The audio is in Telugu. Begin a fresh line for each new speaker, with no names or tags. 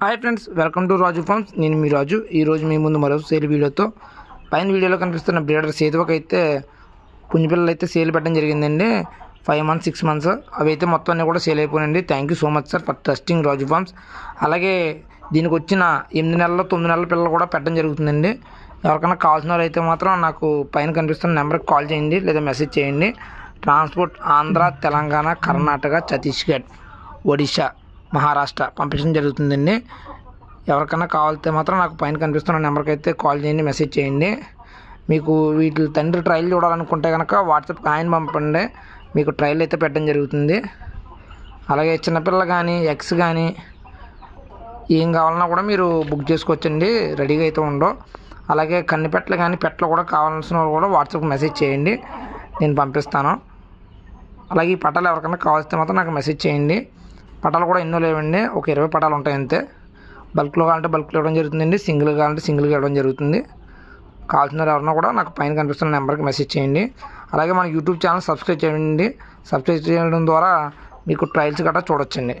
Hi friends, welcome to Raju farms. నేను మీ రాజు. ఈరోజు మీ ముందు మరో సేల్ వీడియోతో పైన వీడియోలో కనిపిస్తున్న బ్రీడర్ సేతువకి అయితే పుంజిపిల్లలు అయితే సేల్ పెట్టడం జరిగిందండి. 5 months 6 months అవి అయితే మొత్తం అన్నీ కూడా సేల్ అయిపోయినండి. Thank you so much sir for trusting Raju farms. అలాగే దీనికి వచ్చిన 8 నెలల 9 నెలల పిల్లలు కూడా పెట్టడం జరుగుతుందండి. ఎవరికైనా కావాల్సిన వారు అయితే మాత్రం నాకు పైన కనిపిస్తున్న నెంబర్కి కాల్ చేయండి లేదా మెసేజ్ చేయండి. ట్రాన్స్పోర్ట్ ఆంధ్ర, తెలంగాణ, కర్ణాటక, ఛత్తీస్గఢ్, ఒడిశా, మహారాష్ట్ర పంపించడం జరుగుతుందండి. ఎవరికైనా కావాలితే మాత్రం నాకు పైన కనిపిస్తున్న నెంబర్కి అయితే కాల్ చేయండి, మెసేజ్ చేయండి. మీకు వీటి తండ్రి ట్రయల్ చూడాలనుకుంటే కనుక వాట్సాప్కి ఆయన పంపండి, మీకు ట్రయల్ అయితే పెట్టడం జరుగుతుంది. అలాగే చిన్నపిల్లలు కానీ ఎగ్స్ కానీ ఏం కావాలన్నా కూడా మీరు బుక్ చేసుకోవచ్చండి, రెడీగా అయితే ఉండవు. అలాగే కన్నిపెట్టలు కానీ పెట్టలు కూడా కావాల్సిన వాళ్ళు కూడా వాట్సాప్కి మెసేజ్ చేయండి, నేను పంపిస్తాను. అలాగే ఈ పట్టాలు ఎవరికైనా కావాల్స్తే మాత్రం నాకు మెసేజ్ చేయండి. పటాలు కూడా ఎన్నో లేవండి, ఒక 20 పటాలు ఉంటాయి అంతే. బల్క్లో కావాలంటే బల్క్లో ఇవ్వడం జరుగుతుందండి, సింగిల్ కావాలంటే సింగిల్గా ఇవ్వడం జరుగుతుంది. కావాల్సిన ఎవరన్నా కూడా నాకు పైన కనిపిస్తున్న నెంబర్కి మెసేజ్ చేయండి. అలాగే మన యూట్యూబ్ ఛానల్ సబ్స్క్రైబ్ చేయండి. సబ్స్క్రైబ్ చేయడం ద్వారా మీకు ట్రయల్స్ గట్రా చూడొచ్చండి.